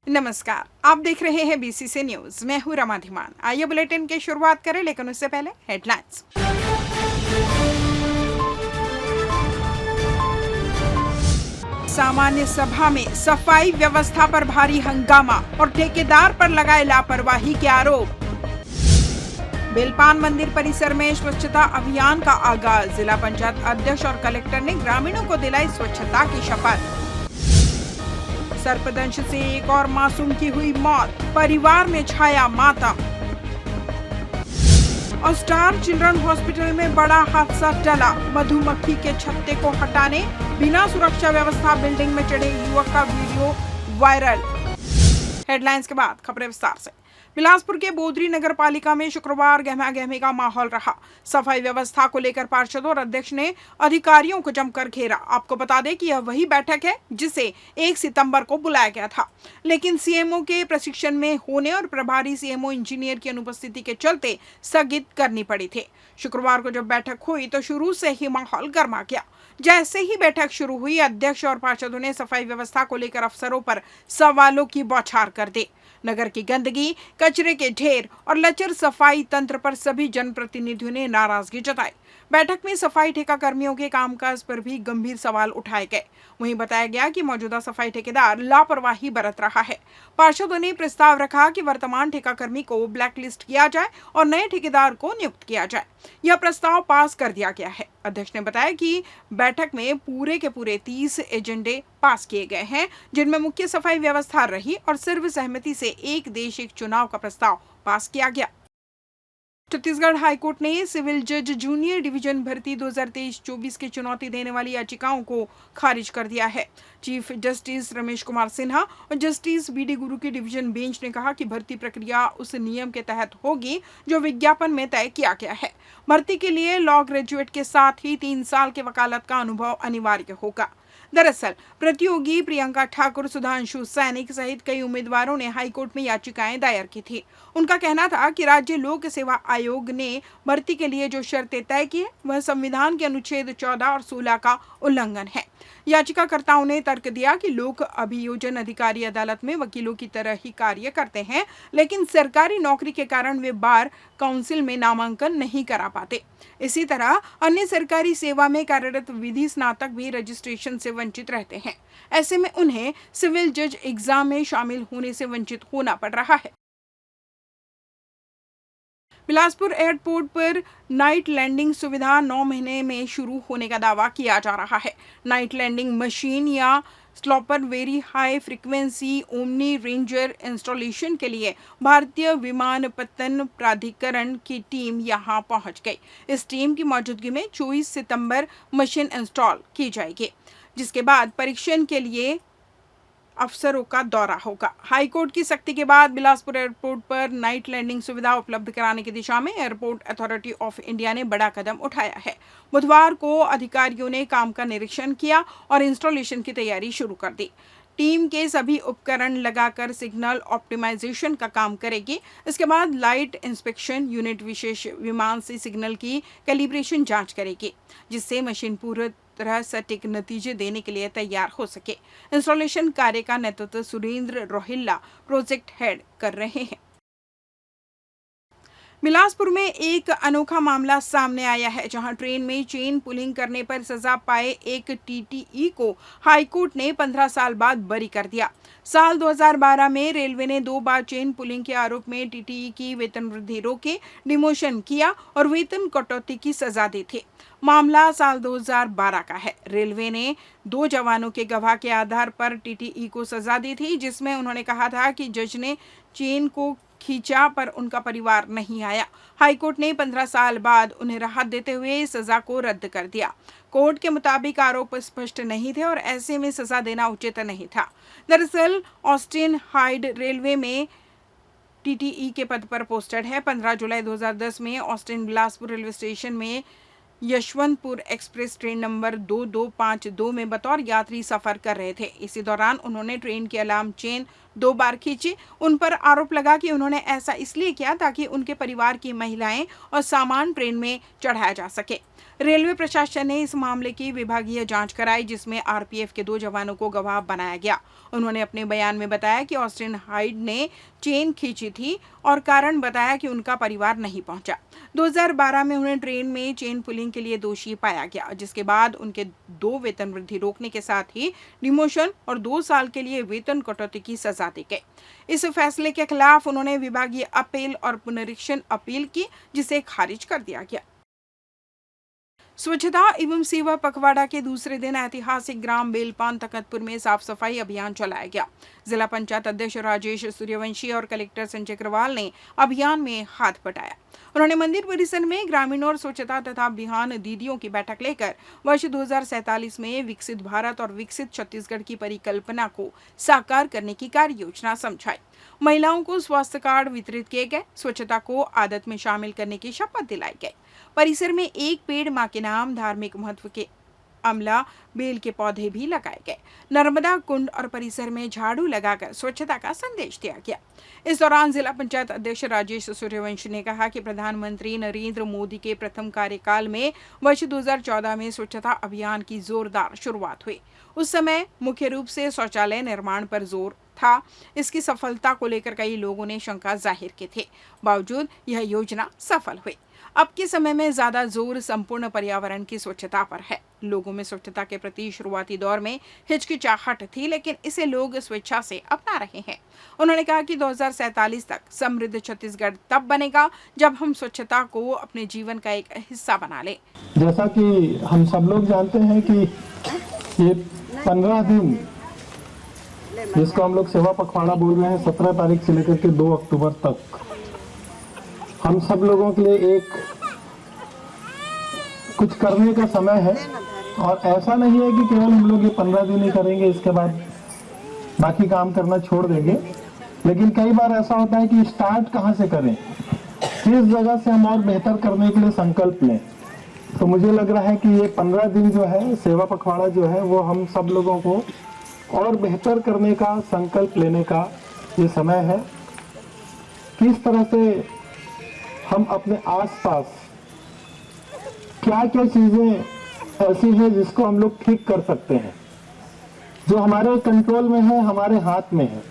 नमस्कार, आप देख रहे हैं बीसीसी न्यूज। मैं हूं रमा धीमान। आइए बुलेटिन की शुरुआत करें, लेकिन उससे पहले हेडलाइंस। सामान्य सभा में सफाई व्यवस्था पर भारी हंगामा और ठेकेदार पर लगाए लापरवाही के आरोप। बेलपान मंदिर परिसर में स्वच्छता अभियान का आगाज। जिला पंचायत अध्यक्ष और कलेक्टर ने ग्रामीणों को दिलाई स्वच्छता की शपथ। सर्पदंश से एक और मासूम की हुई मौत, परिवार में छाया मातम। और स्टार चिल्ड्रन हॉस्पिटल में बड़ा हादसा टला। मधुमक्खी के छत्ते को हटाने बिना सुरक्षा व्यवस्था बिल्डिंग में चढ़े युवक का वीडियो वायरल। हेडलाइंस के बाद खबरें विस्तार से। बिलासपुर के बोदरी नगर पालिका में शुक्रवार गहमा-गहमी का माहौल रहा। सफाई व्यवस्था को लेकर पार्षद और अध्यक्ष ने अधिकारियों को जमकर घेरा। आपको बता दें कि यह वही बैठक है जिसे 1 सितंबर को बुलाया गया था, लेकिन सीएमओ के प्रशिक्षण में होने और प्रभारी सीएमओ इंजीनियर की अनुपस्थिति के चलते स्थगित करनी पड़ी थी। शुक्रवार को जब बैठक हुई तो शुरू से ही माहौल गर्मा गया। जैसे ही बैठक शुरू हुई, अध्यक्ष और पार्षदों ने सफाई व्यवस्था को लेकर अफसरों पर सवालों की बौछार कर दी। नगर की गंदगी, कचरे के ढेर और लचर सफाई तंत्र पर सभी जनप्रतिनिधियों ने नाराजगी जताई। बैठक में सफाई ठेका कर्मियों के कामकाज पर भी गंभीर सवाल उठाए गए। वहीं बताया गया कि मौजूदा सफाई ठेकेदार लापरवाही बरत रहा है। पार्षदों ने प्रस्ताव रखा कि वर्तमान ठेकाकर्मी को ब्लैकलिस्ट किया जाए और नए ठेकेदार को नियुक्त किया जाए। यह प्रस्ताव पास कर दिया गया है। अध्यक्ष ने बताया कि बैठक में पूरे के पूरे 30 एजेंडे पास किए गए हैं, जिनमें मुख्य सफाई व्यवस्था रही और सर्वसहमति से एक देश एक चुनाव का प्रस्ताव पास किया गया। छत्तीसगढ़ हाईकोर्ट ने सिविल जज जूनियर डिवीजन भर्ती 2023-24 की चुनौती देने वाली याचिकाओं को खारिज कर दिया है। चीफ जस्टिस रमेश कुमार सिन्हा और जस्टिस बीडी गुरु की डिवीजन बेंच ने कहा कि भर्ती प्रक्रिया उस नियम के तहत होगी जो विज्ञापन में तय किया गया है। भर्ती के लिए लॉ ग्रेजुएट के साथ ही 3 साल के वकालत का अनुभव अनिवार्य होगा। दरअसल प्रतियोगी प्रियंका ठाकुर, सुधांशु सैनिक सहित कई उम्मीदवारों ने हाईकोर्ट में याचिकाएं दायर की थी। उनका कहना था कि राज्य लोक सेवा आयोग ने भर्ती के लिए जो शर्तें तय की वह संविधान के अनुच्छेद 14 और 16 का उल्लंघन है। याचिकाकर्ताओं ने तर्क दिया कि लोक अभियोजन अधिकारी अदालत में वकीलों की तरह ही कार्य करते हैं, लेकिन सरकारी नौकरी के कारण वे बार काउंसिल में नामांकन नहीं करा पाते। इसी तरह अन्य सरकारी सेवा में कार्यरत विधि स्नातक भी रजिस्ट्रेशन से वंचित रहते हैं। ऐसे में उन्हें सिविल जज एग्जाम में शामिल होने से वंचित होना पड़ रहा है। बिलासपुर एयरपोर्ट पर नाइट लैंडिंग सुविधा 9 महीने में शुरू होने का दावा किया जा रहा है। नाइट लैंडिंग मशीन या स्लॉपर very high frequency omni ranger installation के लिए भारतीय विमानपत्तन प्राधिकरण की टीम यहां पहुंच गई। इस टीम की मौजूदगी में 24 सितंबर मशीन इंस्टॉल की जाएगी, जिसके बाद परीक्षण के लिए अफसरों का दौरा होगा। हाईकोर्ट की सख्ती के बाद बिलासपुर एयरपोर्ट पर नाइट लैंडिंग सुविधा उपलब्ध कराने की दिशा में एयरपोर्ट अथॉरिटी ऑफ इंडिया ने बड़ा कदम उठाया है। बुधवार को अधिकारियों ने काम का निरीक्षण किया और इंस्टॉलेशन की तैयारी शुरू कर दी। टीम के सभी उपकरण लगाकर सिग्नल ऑप्टिमाइजेशन का काम करेगी। इसके बाद लाइट इंस्पेक्शन यूनिट विशेष विमान से सिग्नल की कैलिब्रेशन जांच करेगी, जिससे मशीन पूरी तरह सटीक नतीजे देने के लिए तैयार हो सके। इंस्टॉलेशन कार्य का नेतृत्व सुरेंद्र रोहिल्ला प्रोजेक्ट हेड कर रहे हैं। बिलासपुर में एक अनोखा मामला सामने आया है, जहां ट्रेन में चेन पुलिंग करने पर सजा पाए एक टीटीई को हाईकोर्ट ने 15 साल बाद बरी कर दिया। साल 2012 में रेलवे ने 2 बार चेन पुलिंग के आरोप में टीटीई की वेतन वृद्धि रोके, डिमोशन किया और वेतन कटौती की सजा दी थी। मामला साल 2012 का है। रेलवे ने 2 जवानों के गवाह के आधार पर टीटीई को सजा दी थी, जिसमें उन्होंने कहा था कि जज ने चेन को खींचा पर उनका परिवार नहीं आया। हाईकोर्ट ने 15 साल बाद उन्हें राहत देते हुए सजा को रद्द कर दिया। कोर्ट के मुताबिक आरोप स्पष्ट नहीं थे और ऐसे में सजा देना उचित नहीं था। दरअसल ऑस्टिन हाइड रेलवे में टीटीई के पद पर पोस्टेड है। 15 जुलाई 2010 में ऑस्टिन बिलासपुर रेलवे स्टेशन में यशवंतपुर एक्सप्रेस ट्रेन नंबर 2252 में बतौर यात्री सफर कर रहे थे। इसी दौरान उन्होंने ट्रेन की अलार्म चेन 2 बार खींची। उन पर आरोप लगा कि उन्होंने ऐसा इसलिए किया ताकि उनके परिवार की महिलाएं और सामान ट्रेन में चढ़ाया जा सके। रेलवे प्रशासन ने इस मामले की विभागीय जांच कराई, जिसमें आरपीएफ के 2 जवानों को गवाह बनाया गया। उन्होंने अपने बयान में बताया कि ऑस्टिन हाइड ने चेन खींची थी और कारण बताया कि उनका परिवार नहीं पहुंचा। 2012 में उन्हें ट्रेन में चेन पुलिंग के लिए दोषी पाया गया, जिसके बाद उनके 2 वेतन वृद्धि रोकने के साथ ही डिमोशन और 2 साल के लिए वेतन कटौती की सजा दी गई। इस फैसले के खिलाफ उन्होंने विभागीय अपील और पुनरीक्षण अपील की, जिसे खारिज कर दिया गया। स्वच्छता एवं सेवा पखवाड़ा के दूसरे दिन ऐतिहासिक ग्राम बेलपान तखतपुर में साफ सफाई अभियान चलाया गया। जिला पंचायत अध्यक्ष राजेश सूर्यवंशी और कलेक्टर संजय अग्रवाल ने अभियान में हाथ बटाया। उन्होंने मंदिर परिसर में ग्रामीणों और स्वच्छता तथा अभियान दीदियों की बैठक लेकर वर्ष 2047 में विकसित भारत और विकसित छत्तीसगढ़ की परिकल्पना को साकार करने की कार्य योजना समझाई। महिलाओं को स्वास्थ्य कार्ड वितरित किए गए, स्वच्छता को आदत में शामिल करने की शपथ दिलाई गई। परिसर में एक पेड़ मां के नाम धार्मिक महत्व के अमला बेल के पौधे भी लगाए गए। नर्मदा कुंड और परिसर में झाड़ू लगाकर स्वच्छता का संदेश दिया गया। इस दौरान जिला पंचायत अध्यक्ष राजेश सूर्यवंशी ने कहा कि प्रधानमंत्री नरेंद्र मोदी के प्रथम कार्यकाल में वर्ष 2014 में स्वच्छता अभियान की जोरदार शुरुआत हुई। उस समय मुख्य रूप से शौचालय निर्माण पर जोर था। इसकी सफलता को लेकर कई लोगों ने शंका जाहिर की थी, बावजूद यह योजना सफल हुई। अब के समय में ज्यादा जोर संपूर्ण पर्यावरण की स्वच्छता पर है। लोगों में स्वच्छता के प्रति शुरुआती दौर में हिचकिचाहट थी, लेकिन इसे लोग स्वेच्छा से अपना रहे हैं। उन्होंने कहा कि 2047 तक समृद्ध छत्तीसगढ़ तब बनेगा जब हम स्वच्छता को अपने जीवन का एक हिस्सा बना लें। जैसा कि हम सब लोग जानते हैं कि ये 15 दिन जिसको हम लोग सेवा पखवाड़ा बोल रहे हैं, 17 तारीख से लेकर के 2 अक्टूबर तक हम सब लोगों के लिए एक कुछ करने का समय है। और ऐसा नहीं है कि केवल हम लोग ये 15 दिन ही करेंगे, इसके बाद बाकी काम करना छोड़ देंगे। लेकिन कई बार ऐसा होता है कि स्टार्ट कहाँ से करें, किस जगह से हम और बेहतर करने के लिए संकल्प लें। तो मुझे लग रहा है कि ये 15 दिन जो है सेवा पखवाड़ा जो है वो हम सब लोगों को और बेहतर करने का संकल्प लेने का ये समय है। किस तरह से हम अपने आसपास क्या क्या चीजें ऐसी हैं जिसको हम लोग ठीक कर सकते हैं, जो हमारे कंट्रोल में है, हमारे हाथ में है।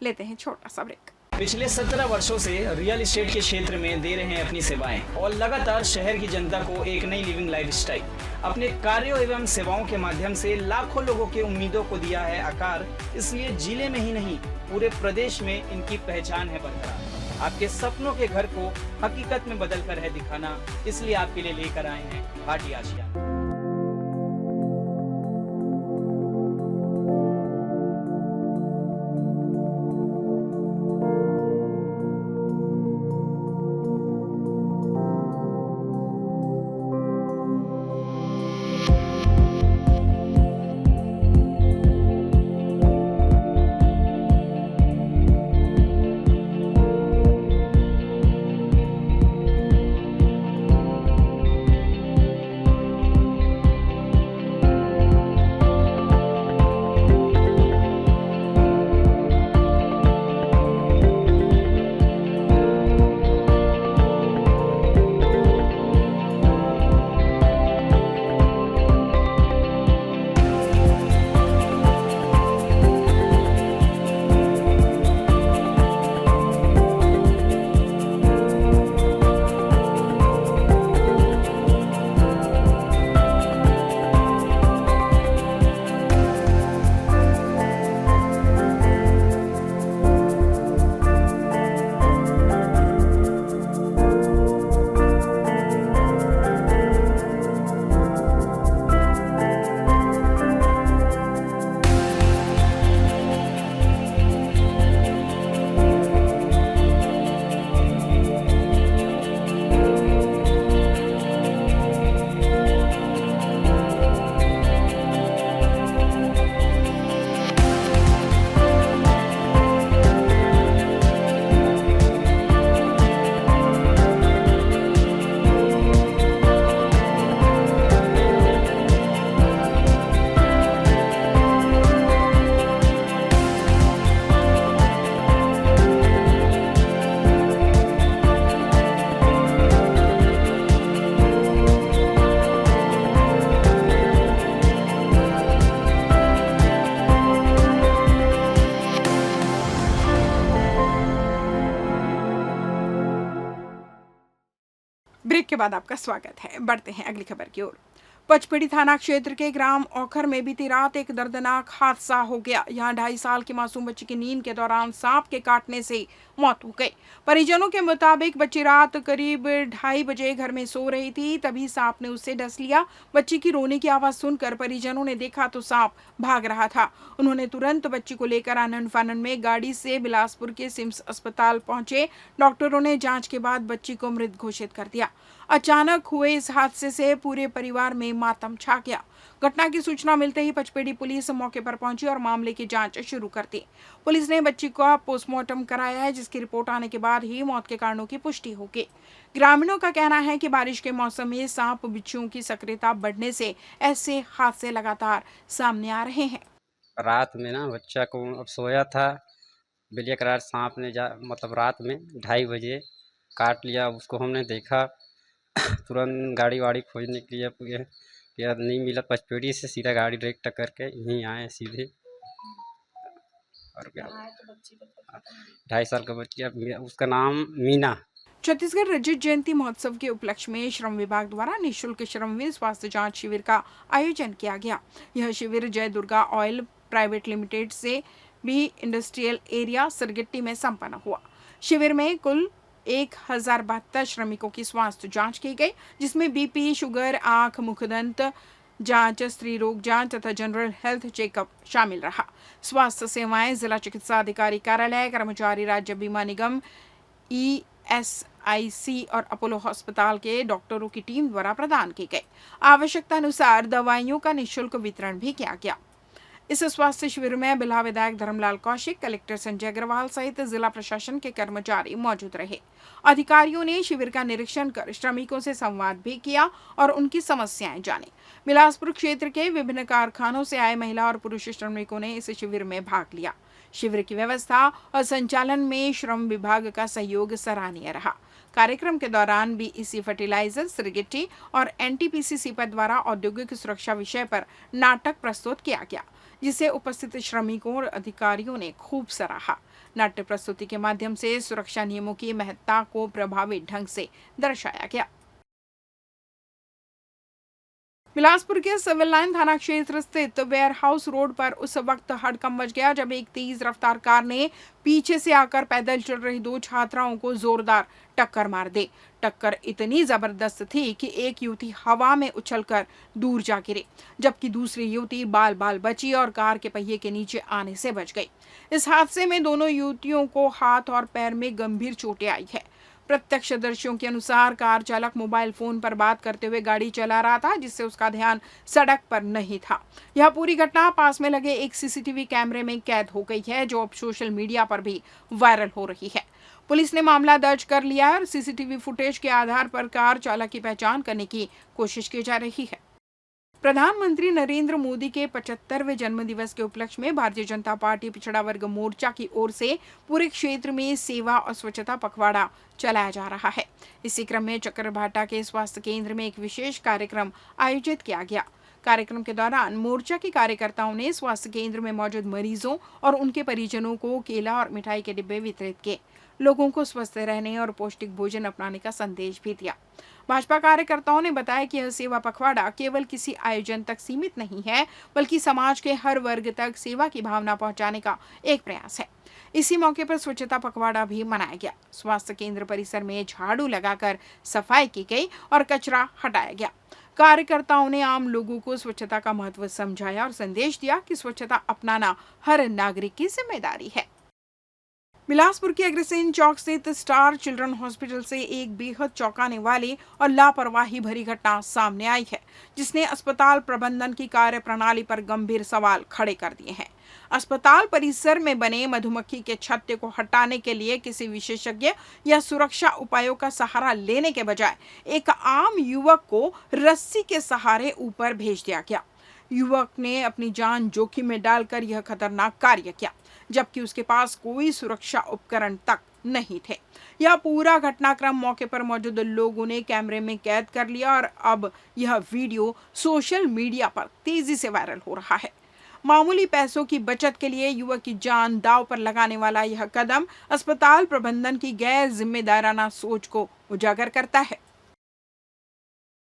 लेते हैं छोटा सा ब्रेक। पिछले 17 वर्षों से रियल एस्टेट के क्षेत्र में दे रहे हैं अपनी सेवाएं और लगातार शहर की जनता को एक नई लिविंग लाइफस्टाइल। अपने कार्यों एवं सेवाओं के माध्यम से लाखों लोगों के उम्मीदों को दिया है आकार। इसलिए जिले में ही नहीं पूरे प्रदेश में इनकी पहचान है बरकरार। आपके सपनों के घर को हकीकत में बदल कर है दिखाना, इसलिए आपके लिए लेकर आए हैं भाटी आशियाना। ब्रेक के बाद आपका स्वागत है। बढ़ते हैं अगली खबर की ओर। पचपेड़ी थाना क्षेत्र के ग्राम औखर में बीती रात एक दर्दनाक हादसा हो गया। यहां 2.5 साल की मासूम बच्ची की नींद के दौरान सांप के काटने से मौत हो गई। परिजनों के मुताबिक बच्ची रात करीब 2:30 बजे घर में सो रही थी, तभी सांप ने उसे डस लिया। बच्ची की रोने की आवाज सुनकर परिजनों ने देखा तो सांप भाग रहा था। उन्होंने तुरंत बच्ची को लेकर आनन फानन में गाड़ी से बिलासपुर के सिम्स अस्पताल पहुंचे। डॉक्टरों ने जांच के बाद बच्ची को मृत घोषित कर दिया। अचानक हुए इस हादसे से पूरे परिवार में मातम छा गया। घटना की सूचना मिलते ही पचपेड़ी पुलिस मौके पर पहुंची और मामले की जांच शुरू कर दी। पुलिस ने बच्ची का पोस्टमार्टम कराया है, जिसकी रिपोर्ट आने के बाद ही मौत के कारणों की पुष्टि होगी। ग्रामीणों का कहना है कि बारिश के मौसम में सांप बिच्छुओं की सक्रियता बढ़ने से ऐसे हादसे लगातार सामने आ रहे हैं। रात में ना बच्चा को अब सोया था, बिलिया करार सांप ने मतलब रात में 2:30 बजे काट लिया। उसको हमने देखा, तुरंत गाड़ी वाड़ी खोजने के लिए यार नहीं मिला। पचपेड़ी से सीधा गाड़ी डायरेक्ट टक्कर के यहीं आए सीधे। और क्या 2.5 साल का बच्चा, उसका नाम मीना। छत्तीसगढ़ रजत जयंती महोत्सव के उपलक्ष्य में श्रम विभाग द्वारा निःशुल्क श्रमवीर स्वास्थ्य जांच शिविर का आयोजन किया गया। यह शिविर जय दुर्गा ऑयल प्राइवेट लिमिटेड से भी इंडस्ट्रियल एरिया सरगिट्टी में संपन्न हुआ। शिविर में कुल 1072 श्रमिकों की स्वास्थ्य जांच की गई, जिसमें बीपी, शुगर, आंख, मुखदंत जांच, स्त्री रोग जांच तथा जनरल हेल्थ चेकअप शामिल रहा। स्वास्थ्य सेवाएं जिला चिकित्सा अधिकारी कार्यालय, कर्मचारी राज्य बीमा निगम, ESIC और अपोलो अस्पताल के डॉक्टरों की टीम द्वारा प्रदान की गई। आवश्यकता अनुसार दवाइयों का निःशुल्क वितरण भी किया गया। इस स्वास्थ्य शिविर में बिल्हा विधायक धर्मलाल कौशिक, कलेक्टर संजय अग्रवाल सहित जिला प्रशासन के कर्मचारी मौजूद रहे। अधिकारियों ने शिविर का निरीक्षण कर श्रमिकों से संवाद भी किया और उनकी समस्याएं जानी। बिलासपुर क्षेत्र के विभिन्न कारखानों से आए महिला और पुरुष श्रमिकों ने इस शिविर में भाग लिया। शिविर की व्यवस्था और संचालन में श्रम विभाग का सहयोग सराहनीय रहा। कार्यक्रम के दौरान BEC फर्टिलाइजर, सिरगिट्टी और NTPC सीपत द्वारा औद्योगिक सुरक्षा विषय पर नाटक प्रस्तुत किया गया, जिसे उपस्थित श्रमिकों और अधिकारियों ने खूब सराहा। नाट्य प्रस्तुति के माध्यम से सुरक्षा नियमों की महत्ता को प्रभावी ढंग से दर्शाया गया। बिलासपुर के सिविल लाइन थाना क्षेत्र स्थित वेयर हाउस रोड पर उस वक्त हड़कंप मच गया जब एक तेज रफ्तार कार ने पीछे से आकर पैदल चल रही 2 छात्राओं को जोरदार टक्कर मार दी। टक्कर इतनी जबरदस्त थी कि एक युवती हवा में उछलकर दूर जा गिरी, जबकि दूसरी युवती बाल बाल बची और कार के पहिए के नीचे आने से बच गई। इस हादसे में दोनों युवतियों को हाथ और पैर में गंभीर चोटें आई है। प्रत्यक्षदर्शियों के अनुसार कार चालक मोबाइल फोन पर बात करते हुए गाड़ी चला रहा था, जिससे उसका ध्यान सड़क पर नहीं था। यह पूरी घटना पास में लगे एक CCTV कैमरे में कैद हो गई है, जो अब सोशल मीडिया पर भी वायरल हो रही है। पुलिस ने मामला दर्ज कर लिया है और CCTV फुटेज के आधार पर कार चालक की पहचान करने की कोशिश की जा रही है। प्रधानमंत्री नरेंद्र मोदी के 75वें जन्मदिवस के उपलक्ष्य में भारतीय जनता पार्टी पिछड़ा वर्ग मोर्चा की ओर से पूरे क्षेत्र में सेवा और स्वच्छता पखवाड़ा चलाया जा रहा है। इसी क्रम में चक्करभाटा के स्वास्थ्य केंद्र में एक विशेष कार्यक्रम आयोजित किया गया। कार्यक्रम के दौरान मोर्चा के कार्यकर्ताओं ने स्वास्थ्य केंद्र में मौजूद मरीजों और उनके परिजनों को केला और मिठाई के डिब्बे वितरित किए। लोगों को स्वस्थ रहने और पौष्टिक भोजन अपनाने का संदेश भी दिया। भाजपा कार्यकर्ताओं ने बताया कि यह सेवा पखवाड़ा केवल किसी आयोजन तक सीमित नहीं है, बल्कि समाज के हर वर्ग तक सेवा की भावना पहुंचाने का एक प्रयास है। इसी मौके पर स्वच्छता पखवाड़ा भी मनाया गया। स्वास्थ्य केंद्र परिसर में झाड़ू लगाकर सफाई की गई और कचरा हटाया गया। कार्यकर्ताओं ने आम लोगों को स्वच्छता का महत्व समझाया और संदेश दिया कि स्वच्छता अपनाना हर नागरिक की जिम्मेदारी है। बिलासपुर के अग्रसेन चौक स्थित स्टार चिल्ड्रन हॉस्पिटल से एक बेहद चौंकाने वाली और लापरवाही भरी घटना सामने आई है, जिसने अस्पताल प्रबंधन की कार्यप्रणाली पर गंभीर सवाल खड़े कर दिए हैं। अस्पताल परिसर में बने मधुमक्खी के छत्ते को हटाने के लिए किसी विशेषज्ञ या सुरक्षा उपायों का सहारा लेने के बजाय एक आम युवक को रस्सी के सहारे ऊपर भेज दिया गया। युवक ने अपनी जान जोखिम में डालकर यह खतरनाक कार्य किया, जबकि उसके पास कोई सुरक्षा उपकरण तक नहीं थे। यह पूरा घटनाक्रम मौके पर मौजूद लोगों ने कैमरे में कैद कर लिया और अब यह वीडियो सोशल मीडिया पर तेजी से वायरल हो रहा है। मामूली पैसों की बचत के लिए युवक की जान दांव पर लगाने वाला यह कदम अस्पताल प्रबंधन की गैर जिम्मेदाराना सोच को उजागर करता है।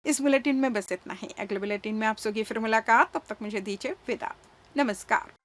इस बुलेटिन में बस इतना ही। अगले बुलेटिन में आप सबकी फिर मुलाकात, तब तक मुझे दीजिए विदा। नमस्कार।